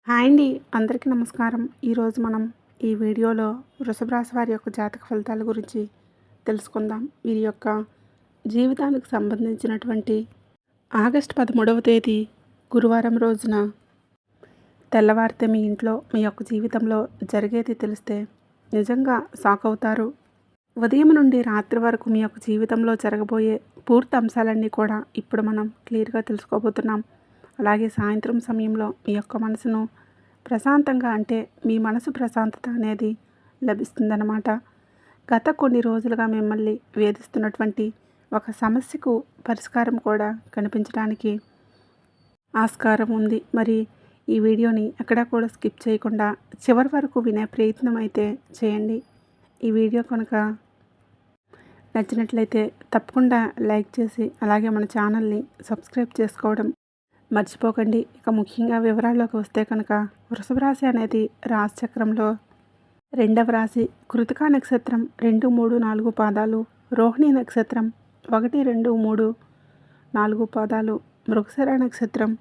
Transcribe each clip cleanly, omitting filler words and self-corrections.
Hi అండి. అందరికీ నమస్కారం. ఈరోజు మనం ఈ వీడియోలో వృషభ రాశి వారి యొక్క జాతక ఫలితాల గురించి తెలుసుకుందాం. వీరి యొక్క జీవితానికి సంబంధించినటువంటి ఆగస్టు 13వ తేదీ గురువారం రోజున తెల్లవారితే మీ ఇంట్లో మీ యొక్క జీవితంలో జరిగేది తెలిస్తే నిజంగా షాక్ అవుతారు. ఉదయం నుండి రాత్రి వరకు మీ యొక్క జీవితంలో జరగబోయే పూర్తి అంశాలన్నీ కూడా ఇప్పుడు మనం క్లియర్గా తెలుసుకోబోతున్నాం. అలాగే సాయంత్రం సమయంలో మీ యొక్క మనసును ప్రశాంతంగా అంటే మీ మనసు ప్రశాంతత అనేది లభిస్తుందన్నమాట. గత కొన్ని రోజులుగా మిమ్మల్ని వేధిస్తున్నటువంటి ఒక సమస్యకు పరిష్కారం కూడా కనిపించడానికి ఆస్కారం ఉంది. మరి ఈ వీడియోని ఎక్కడా కూడా స్కిప్ చేయకుండా చివరి వరకు వినే ప్రయత్నం అయితే చేయండి. ఈ వీడియో కనుక నచ్చినట్లయితే తప్పకుండా లైక్ చేసి అలాగే మన ఛానల్ని సబ్స్క్రైబ్ చేసుకోవడం మర్చిపోకండి. ఇక ముఖ్యంగా వివరాల్లోకి వస్తే కనుక వృషభ రాశి అనేది రాశి చక్రంలో రెండవ రాశి. కృతికా నక్షత్రం 2, 3, 4 పాదాలు, రోహిణి నక్షత్రం 1, 2, 3, 4 పాదాలు, మృగశిర నక్షత్రం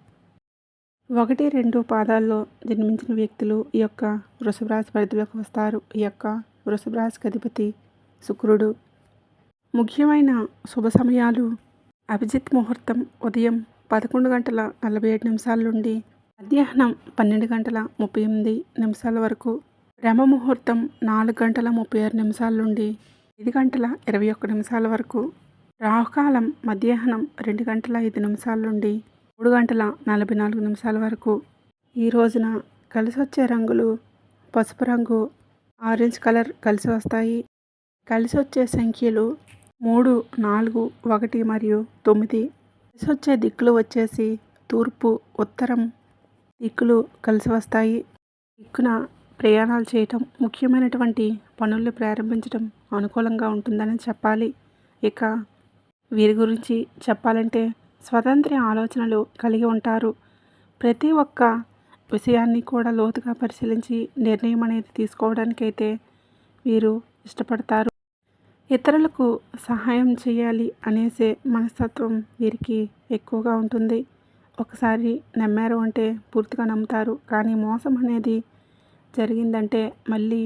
1, 2 పాదాల్లో జన్మించిన వ్యక్తులు ఈ యొక్క వృషభ రాశి పరిధిలోకి వస్తారు. ఈ యొక్క వృషభ రాశికి అధిపతి శుక్రుడు. ముఖ్యమైన శుభ సమయాలు అభిజిత్ ముహూర్తం ఉదయం 11:47 నుండి మధ్యాహ్నం 12:38 వరకు, బ్రహ్మ ముహూర్తం 4:36 నుండి 5:21 వరకు, రాహుకాలం మధ్యాహ్నం 2:05 నుండి 3:44 వరకు. ఈ రోజున కలిసి వచ్చే రంగులు పసుపు రంగు, ఆరెంజ్ కలర్ కలిసి వస్తాయి. కలిసి వచ్చే సంఖ్యలు 3, 4, 1 మరియు 9. కలిసి వచ్చే దిక్కులు వచ్చేసి తూర్పు, ఉత్తరం దిక్కులు కలిసి వస్తాయి. దిక్కున ప్రయాణాలు చేయటం, ముఖ్యమైనటువంటి పనులు ప్రారంభించడం అనుకూలంగా ఉంటుందని చెప్పాలి. ఇక వీరి గురించి చెప్పాలంటే స్వతంత్ర ఆలోచనలు కలిగి ఉంటారు. ప్రతి ఒక్క విషయాన్ని కూడా లోతుగా పరిశీలించి నిర్ణయం అనేది తీసుకోవడానికైతే వీరు ఇష్టపడతారు. ఇతరులకు సహాయం చేయాలి అనేసే మనస్తత్వం వీరికి ఎక్కువగా ఉంటుంది. ఒకసారి నమ్మారు అంటే పూర్తిగా నమ్ముతారు. కానీ మోసం అనేది జరిగిందంటే మళ్ళీ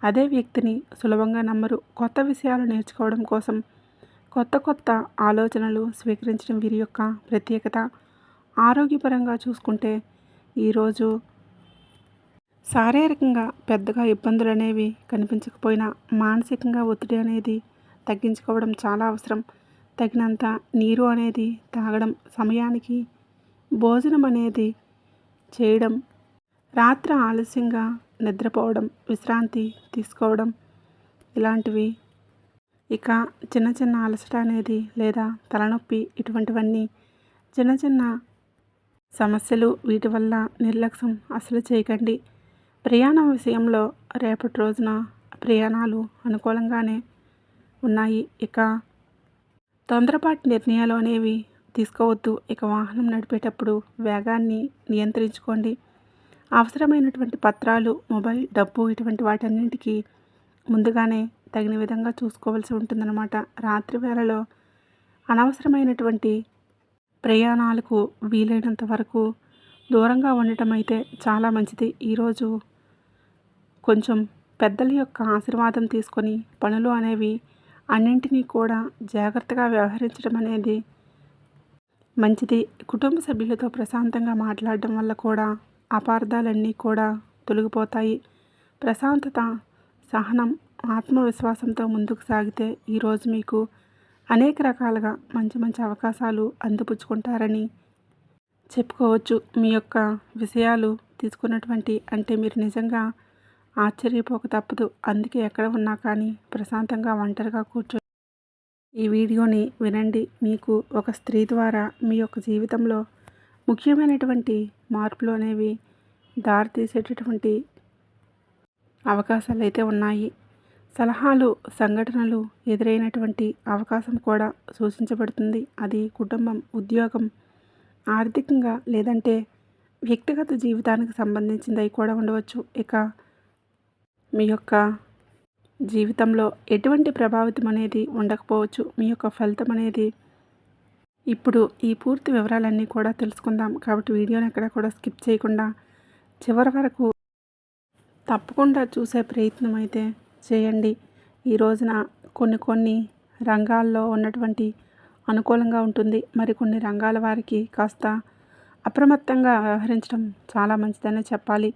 అదే వ్యక్తిని సులభంగా నమ్మరు. కొత్త విషయాలు నేర్చుకోవడం కోసం కొత్త ఆలోచనలు స్వీకరించడం వీరి యొక్క ప్రత్యేకత. ఆరోగ్యపరంగా చూసుకుంటే ఈరోజు శారీరకంగా పెద్దగా ఇబ్బందులు అనేవి కనిపించకపోయినా మానసికంగా ఒత్తిడి అనేది తగ్గించుకోవడం చాలా అవసరం. తగినంత నీరు అనేది తాగడం, సమయానికి భోజనం అనేది చేయడం, రాత్రి ఆలస్యంగా నిద్రపోవడం, విశ్రాంతి తీసుకోవడం ఇలాంటివి. ఇక చిన్న అలసట అనేది లేదా తలనొప్పి ఇటువంటివన్నీ చిన్న సమస్యలు. వీటి వల్ల నిర్లక్ష్యం అసలు చేయకండి. ప్రయాణం విషయంలో రేపటి రోజున ప్రయాణాలు అనుకూలంగానే ఉన్నాయి. ఇక తొందరపాటు నిర్ణయాలు అనేవి తీసుకోవద్దు. ఇక వాహనం నడిపేటప్పుడు వేగాన్ని నియంత్రించుకోండి. అవసరమైనటువంటి పత్రాలు, మొబైల్, డబ్బు ఇటువంటి వాటన్నింటికి ముందుగానే తగిన విధంగా చూసుకోవాల్సి ఉంటుందన్నమాట. రాత్రి వేళలో అనవసరమైనటువంటి ప్రయాణాలకు వీలైనంత వరకు దూరంగా ఉండటం అయితే చాలా మంచిది. ఈరోజు కొంచెం పెద్దల యొక్క ఆశీర్వాదం తీసుకొని పనులు అనేవి అన్నింటినీ కూడా జాగ్రత్తగా వ్యవహరించడం అనేది మంచిది. కుటుంబ సభ్యులతో ప్రశాంతంగా మాట్లాడడం వల్ల కూడా అపార్థాలన్నీ కూడా తొలగిపోతాయి. ప్రశాంతత, సహనం, ఆత్మవిశ్వాసంతో ముందుకు సాగితే ఈరోజు మీకు అనేక రకాలుగా మంచి అవకాశాలు అందిపుచ్చుకుంటారని చెప్పుకోవచ్చు. మీ యొక్క విషయాలు తీసుకున్నటువంటి అంటే మీరు నిజంగా ఆశ్చర్యపోక తప్పదు. అందుకే ఎక్కడ ఉన్నా కానీ ప్రశాంతంగా ఒంటరిగా కూర్చొని ఈ వీడియోని వినండి. మీకు ఒక స్త్రీ ద్వారా మీ యొక్క జీవితంలో ముఖ్యమైనటువంటి మార్పులు అనేవి దారితీసేటటువంటి అవకాశాలు అయితే ఉన్నాయి. సలహాలు, సంఘటనలు ఎదురైనటువంటి అవకాశం కూడా సూచించబడుతుంది. అది కుటుంబం, ఉద్యోగం, ఆర్థికంగా లేదంటే వ్యక్తిగత జీవితానికి సంబంధించింది కూడా ఉండవచ్చు. ఇక మీ యొక్క జీవితంలో ఎటువంటి ప్రభావితం అనేది ఉండకపోవచ్చు. మీ యొక్క ఫలితం అనేది ఇప్పుడు ఈ పూర్తి వివరాలన్నీ కూడా తెలుసుకుందాం. కాబట్టి వీడియోని ఎక్కడ కూడా స్కిప్ చేయకుండా చివరి వరకు తప్పకుండా చూసే ప్రయత్నం అయితే చేయండి. ఈ రోజున కొన్ని రంగాల్లో ఉన్నటువంటి అనుకూలంగా ఉంటుంది. మరికొన్ని రంగాల వారికి కాస్త అప్రమత్తంగా వ్యవహరించడం చాలా మంచిదనే చెప్పాలి.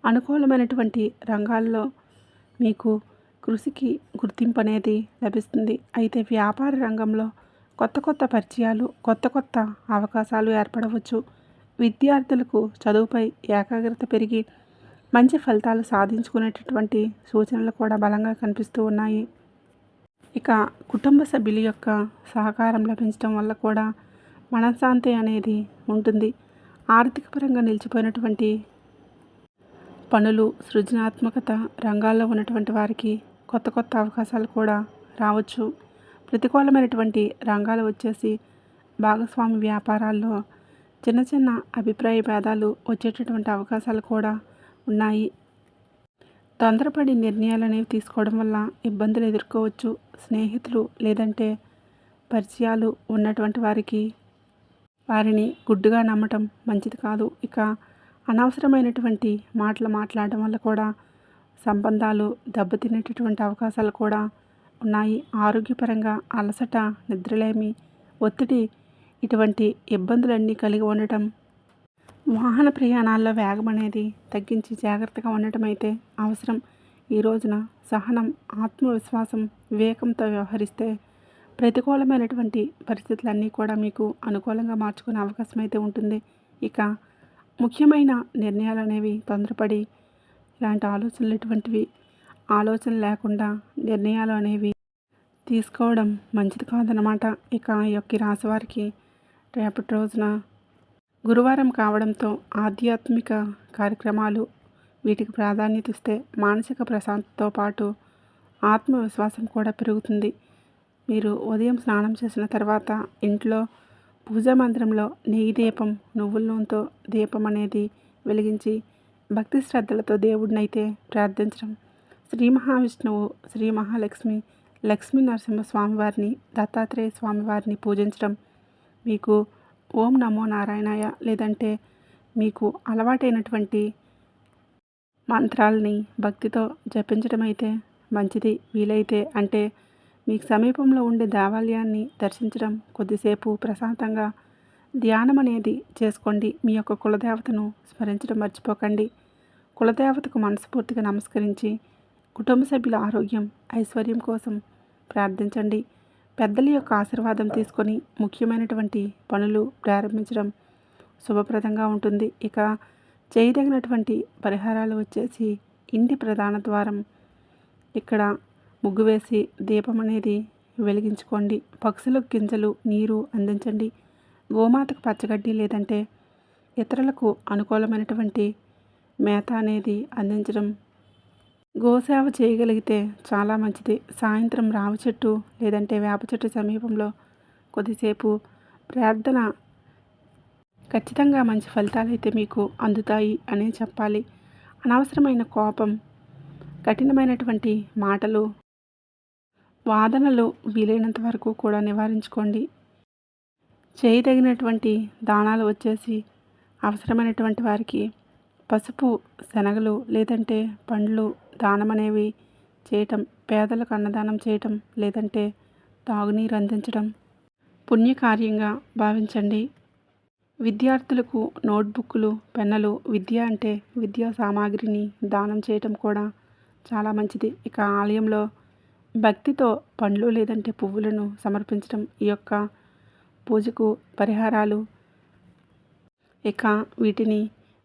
అనుకూలమైనటువంటి రంగాల్లో మీకు కృషికి గుర్తింపు అనేది లభిస్తుంది. అయితే వ్యాపార రంగంలో కొత్త పరిచయాలు, కొత్త అవకాశాలు ఏర్పడవచ్చు. విద్యార్థులకు చదువుపై ఏకాగ్రత పెరిగి మంచి ఫలితాలు సాధించుకునేటటువంటి సూచనలు కూడా బలంగా కనిపిస్తూ ఉన్నాయి. ఇక కుటుంబ సభ్యుల యొక్క సహకారం లభించడం వల్ల కూడా మనశ్శాంతి అనేది ఉంటుంది. ఆర్థిక పరంగా నిలిచిపోయినటువంటి పనులు, సృజనాత్మకత రంగాల్లో ఉన్నటువంటి వారికి కొత్త అవకాశాలు కూడా రావచ్చు. ప్రతికూలమైనటువంటి రంగాలు వచ్చేసి భాగస్వామి వ్యాపారాల్లో చిన్న అభిప్రాయ భేదాలు వచ్చేటటువంటి అవకాశాలు కూడా ఉన్నాయి. తొందరపడి నిర్ణయాలు అనేవి తీసుకోవడం వల్ల ఇబ్బందులు ఎదుర్కోవచ్చు. స్నేహితులు లేదంటే పరిచయాలు ఉన్నటువంటి వారిని గుడ్డిగా నమ్మటం మంచిది కాదు. ఇక అనవసరమైనటువంటి మాటలు మాట్లాడడం వల్ల కూడా సంబంధాలు దెబ్బతినేటటువంటి అవకాశాలు కూడా ఉన్నాయి. ఆరోగ్యపరంగా అలసట, నిద్రలేమి, ఒత్తిడి ఇటువంటి ఇబ్బందులన్నీ కలిగి ఉండటం, వాహన ప్రయాణాల్లో వేగం అనేది తగ్గించి జాగ్రత్తగా ఉండటం అయితే అవసరం. ఈ రోజున సహనం, ఆత్మవిశ్వాసం, వివేకంతో వ్యవహరిస్తే ప్రతికూలమైనటువంటి పరిస్థితులన్నీ కూడా మీకు అనుకూలంగా మార్చుకునే అవకాశం అయితే ఉంటుంది. ఇక ముఖ్యమైన నిర్ణయాలు అనేవి తొందరపడి ఇలాంటి ఆలోచన లేకుండా నిర్ణయాలు అనేవి తీసుకోవడం మంచిది కాదనమాట. ఇక ఈ యొక్క రాశి వారికి రేపటి రోజున గురువారం కావడంతో ఆధ్యాత్మిక కార్యక్రమాలు వీటికి ప్రాధాన్యత ఇస్తే మానసిక ప్రశాంతతతో పాటు ఆత్మవిశ్వాసం కూడా పెరుగుతుంది. మీరు ఉదయం స్నానం చేసిన తర్వాత ఇంట్లో పూజా మందిరంలో నెయ్యి దీపం, నువ్వుల నూనెతో దీపం అనేది వెలిగించి భక్తి శ్రద్ధలతో దేవుడినైతే ప్రార్థించడం, శ్రీ మహావిష్ణువు, శ్రీ మహాలక్ష్మి, లక్ష్మీ నరసింహస్వామి వారిని, దత్తాత్రేయ స్వామి వారిని పూజించడం, మీకు ఓం నమో నారాయణాయ లేదంటే మీకు అలవాటైనటువంటి మంత్రాలని భక్తితో జపించడం అయితే మంచిది. వీలైతే అంటే మీకు సమీపంలో ఉండే దేవాలయాన్ని దర్శించడం, కొద్దిసేపు ప్రశాంతంగా ధ్యానం అనేది చేసుకోండి. మీ యొక్క కులదేవతను స్మరించడం మర్చిపోకండి. కులదేవతకు మనస్ఫూర్తిగా నమస్కరించి కుటుంబ సభ్యుల ఆరోగ్యం, ఐశ్వర్యం కోసం ప్రార్థించండి. పెద్దల యొక్క ఆశీర్వాదం తీసుకొని ముఖ్యమైనటువంటి పనులు ప్రారంభించడం శుభప్రదంగా ఉంటుంది. ఇక చేయదగినటువంటి పరిహారాలు వచ్చేసి ఇంటి ప్రధాన ద్వారం ఇక్కడ ముగ్గు వేసి దీపం అనేది వెలిగించుకోండి. పక్షులకు గింజలు, నీరు అందించండి. గోమాతకు పచ్చగడ్డి లేదంటే ఇతరులకు అనుకూలమైనటువంటి మేత అనేది అందించడం, గోసేవ చేయగలిగితే చాలా మంచిది. సాయంత్రం రావి చెట్టు లేదంటే వేప చెట్టు సమీపంలో కొద్దిసేపు ప్రార్థన ఖచ్చితంగా మంచి ఫలితాలు అయితే మీకు అందుతాయి అనే చెప్పాలి. అనవసరమైన కోపం, కఠినమైనటువంటి మాటలు, వాదనలు వీలైనంత వరకు కూడా నివారించుకోండి. చేయదగినటువంటి దానాలు వచ్చేసి అవసరమైనటువంటి వారికి పసుపు, శనగలు లేదంటే పండ్లు దానం అనేవి చేయటం, పేదలకు అన్నదానం చేయటం లేదంటే తాగునీరు అందించడం పుణ్యకార్యంగా భావించండి. విద్యార్థులకు నోట్బుక్లు, పెన్నులు, విద్యా సామాగ్రిని దానం చేయటం కూడా చాలా మంచిది. ఇక ఆలయంలో భక్తితో పండ్లు లేదంటే పువ్వులను సమర్పించడం ఈ యొక్క పూజకు పరిహారాలు. ఇక వీటిని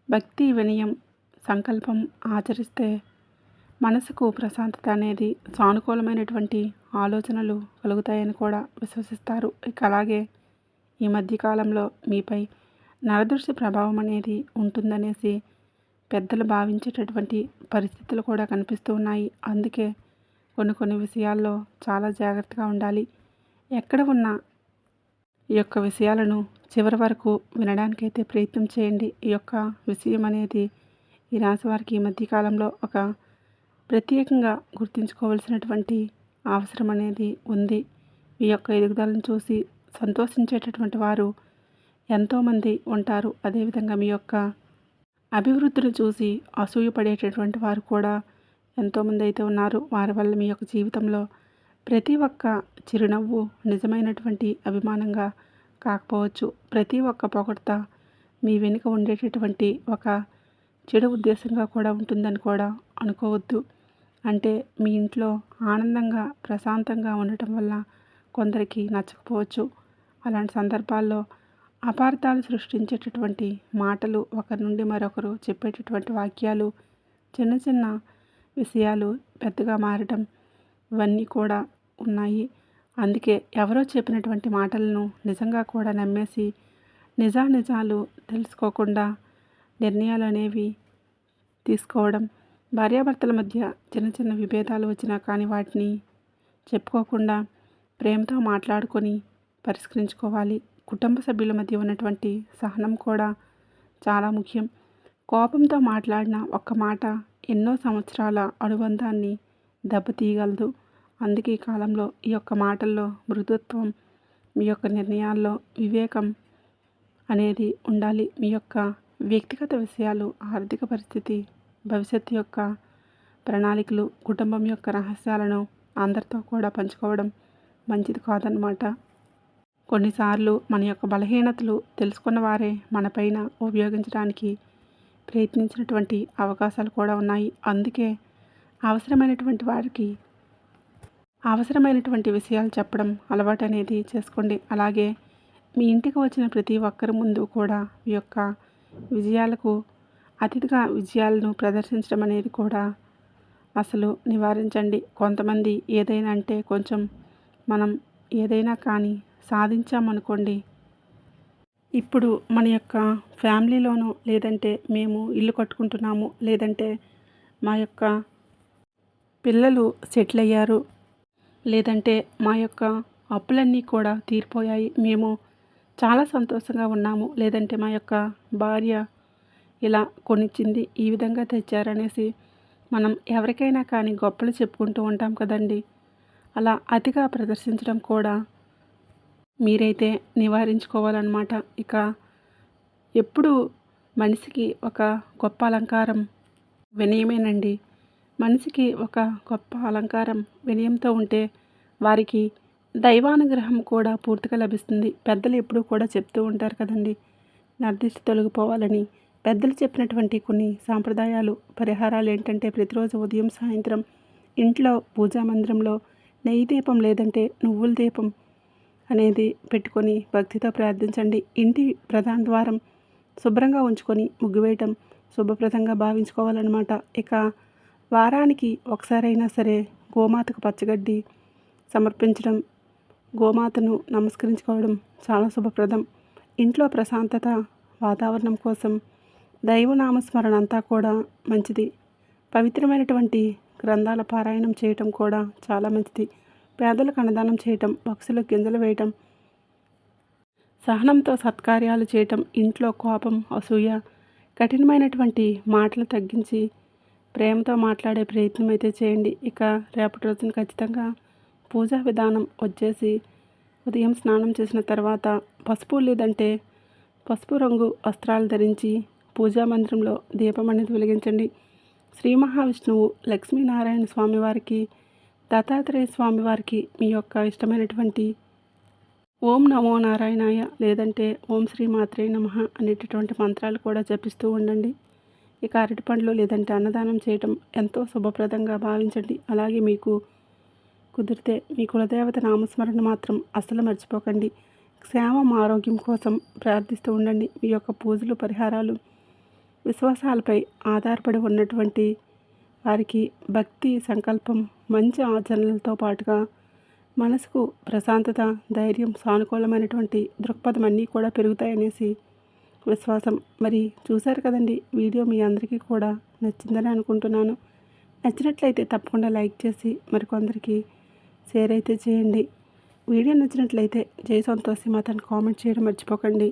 భక్తి, వినయం, సంకల్పం ఆచరిస్తే మనసుకు ప్రశాంతత అనేది, సానుకూలమైనటువంటి ఆలోచనలు కలుగుతాయని కూడా విశ్వసిస్తారు. ఇక అలాగే ఈ మధ్యకాలంలో మీపై నరదృష్టి ప్రభావం అనేది ఉంటుందనేసి పెద్దలు భావించేటటువంటి పరిస్థితులు కూడా కనిపిస్తూ ఉన్నాయి. అందుకే కొన్ని విషయాల్లో చాలా జాగ్రత్తగా ఉండాలి. ఎక్కడ ఉన్నా ఈ యొక్క విషయాలను చివరి వరకు వినడానికైతే ప్రయత్నం చేయండి. ఈ యొక్క విషయం అనేది ఈ రాశి వారికి ఈ మధ్యకాలంలో ఒక ప్రత్యేకంగా గుర్తుంచుకోవాల్సినటువంటి అవసరం అనేది ఉంది. ఈ యొక్క ఎదుగుదలను చూసి సంతోషించేటటువంటి వారు ఎంతోమంది ఉంటారు. అదేవిధంగా మీ యొక్క అభివృద్ధిని చూసి అసూయపడేటటువంటి వారు కూడా ఎంతోమంది అయితే ఉన్నారు. వారి వల్ల మీ యొక్క జీవితంలో ప్రతి ఒక్క చిరునవ్వు నిజమైనటువంటి అభిమానంగా కాకపోవచ్చు. ప్రతి ఒక్క పొగడ్త మీ వెనుక ఉండేటటువంటి ఒక చెడు ఉద్దేశంగా కూడా ఉంటుందని కూడా అనుకోవద్దు. అంటే మీ ఇంట్లో ఆనందంగా ప్రశాంతంగా ఉండటం వల్ల కొందరికి నచ్చకపోవచ్చు. అలాంటి సందర్భాల్లో అపార్థాలు సృష్టించేటటువంటి మాటలు, ఒకరి నుండి మరొకరు చెప్పేటటువంటి వాక్యాలు, చిన్న చిన్న విషయాలు పెద్దగా మారటం ఇవన్నీ కూడా ఉన్నాయి. అందుకే ఎవరో చెప్పినటువంటి మాటలను నిజంగా కూడా నమ్మేసి నిజానిజాలు తెలుసుకోకుండా నిర్ణయాలు అనేవి తీసుకోవడం, భార్యాభర్తల మధ్య చిన్న చిన్న విభేదాలు వచ్చినా కానీ వాటిని చెప్పుకోకుండా ప్రేమతో మాట్లాడుకొని పరిష్కరించుకోవాలి. కుటుంబ సభ్యుల మధ్య ఉన్నటువంటి సహనం కూడా చాలా ముఖ్యం. కోపంతో మాట్లాడిన ఒక్క మాట ఎన్నో సంవత్సరాల అనుబంధాన్ని దెబ్బతీయగలదు. అందుకే ఈ కాలంలో ఈ యొక్క మాటల్లో మృదుత్వం, మీ యొక్క నిర్ణయాల్లో వివేకం అనేది ఉండాలి. మీ యొక్క వ్యక్తిగత విషయాలు, ఆర్థిక పరిస్థితి, భవిష్యత్తు యొక్క ప్రణాళికలు, కుటుంబం యొక్క రహస్యాలను అందరితో కూడా పంచుకోవడం మంచిది కాదన్నమాట. కొన్నిసార్లు మన యొక్క బలహీనతలు తెలుసుకున్న వారే మనపైన ఉపయోగించడానికి ప్రయత్నించినటువంటి అవకాశాలు కూడా ఉన్నాయి. అందుకే అవసరమైనటువంటి వారికి అవసరమైనటువంటి విషయాలు చెప్పడం అలవాటు అనేది చేసుకోండి. అలాగే మీ ఇంటికి వచ్చిన ప్రతి ఒక్కరి ముందు కూడా మీ యొక్క విజయాలకు అతిథిగా విజయాలను ప్రదర్శించడం అనేది కూడా అసలు నివారించండి. కొంతమంది ఏదైనా అంటే కొంచెం మనం ఏదైనా కానీ సాధించామనుకోండి, ఇప్పుడు మన యొక్క ఫ్యామిలీలోనూ లేదంటే మేము ఇల్లు కట్టుకుంటున్నాము, లేదంటే మా యొక్క పిల్లలు సెటిల్ అయ్యారు, లేదంటే మా యొక్క అప్పులన్నీ కూడా తీరిపోయాయి, మేము చాలా సంతోషంగా ఉన్నాము, లేదంటే మా యొక్క భార్య ఇలా కొనిచ్చింది, ఈ విధంగా తెచ్చారనేసి మనం ఎవరికైనా కానీ గొప్పలు చెప్పుకుంటూ ఉంటాం కదండి. అలా అతిగా ప్రదర్శించడం కూడా మీరైతే నివారించుకోవాలన్నమాట. ఇక ఎప్పుడు మనిషికి ఒక గొప్ప అలంకారం వినయమేనండి. మనిషికి ఒక గొప్ప అలంకారం వినయంతో ఉంటే వారికి దైవానుగ్రహం కూడా పూర్తిగా లభిస్తుంది. పెద్దలు ఎప్పుడూ కూడా చెప్తూ ఉంటారు కదండి, నరదిష్టి తొలగిపోవాలని. పెద్దలు చెప్పినటువంటి కొన్ని సాంప్రదాయాలు, పరిహారాలు ఏంటంటే ప్రతిరోజు ఉదయం సాయంత్రం ఇంట్లో పూజా మందిరంలో నెయ్యి దీపం లేదంటే నువ్వుల దీపం అనేది పెట్టుకొని భక్తితో ప్రార్థించండి. ఇంటి ప్రధాన ద్వారం శుభ్రంగా ఉంచుకొని ముగ్గు వేయటం శుభప్రదంగా భావించుకోవాలన్నమాట. ఇక వారానికి ఒకసారైనా సరే గోమాతకు పచ్చగడ్డి సమర్పించడం, గోమాతను నమస్కరించుకోవడం చాలా శుభప్రదం. ఇంట్లో ప్రశాంతత వాతావరణం కోసం దైవనామస్మరణ అంతా కూడా మంచిది. పవిత్రమైనటువంటి గ్రంథాల పారాయణం చేయటం కూడా చాలా మంచిది. పేదలకు అన్నదానం చేయటం, పక్షులకు గింజలు వేయటం, సహనంతో సత్కార్యాలు చేయటం, ఇంట్లో కోపం, అసూయ, కఠినమైనటువంటి మాటలు తగ్గించి ప్రేమతో మాట్లాడే ప్రయత్నం అయితే చేయండి. ఇక రేపటి రోజున ఖచ్చితంగా పూజా విధానం వచ్చేసి ఉదయం స్నానం చేసిన తర్వాత పసుపు లేదంటే పసుపు రంగు వస్త్రాలు ధరించి పూజా మందిరంలో దీపం అనేది వెలిగించండి. శ్రీ మహావిష్ణువు, లక్ష్మీనారాయణ స్వామివారికి, దత్తాత్రేయ స్వామివారికి మీ యొక్క ఇష్టమైనటువంటి ఓం నమో నారాయణాయ లేదంటే ఓం శ్రీ మాత్రే నమః అనేటటువంటి మంత్రాలు కూడా జపిస్తూ ఉండండి. ఇక అరటిపండ్లు లేదంటే అన్నదానం చేయటం ఎంతో శుభప్రదంగా భావించండి. అలాగే మీకు కుదిరితే మీ కులదేవత నామస్మరణ మాత్రం అస్సలు మర్చిపోకండి. క్షేమం ఆరోగ్యం కోసం ప్రార్థిస్తూ ఉండండి. మీ యొక్క పూజలు, పరిహారాలు విశ్వాసాలపై ఆధారపడి ఉన్నటువంటి వారికి భక్తి, సంకల్పం, మంచి ఆచరణలతో పాటుగా మనసుకు ప్రశాంతత, ధైర్యం, సానుకూలమైనటువంటి దృక్పథం అన్నీ కూడా పెరుగుతాయనేసి విశ్వాసం. మరి చూశారు కదండి, వీడియో మీ అందరికీ కూడా నచ్చిందని అనుకుంటున్నాను. నచ్చినట్లయితే తప్పకుండా లైక్ చేసి మరికొందరికి షేర్ అయితే చేయండి. వీడియో నచ్చినట్లయితే జై సంతోషి మాతను కామెంట్ చేయడం మర్చిపోకండి.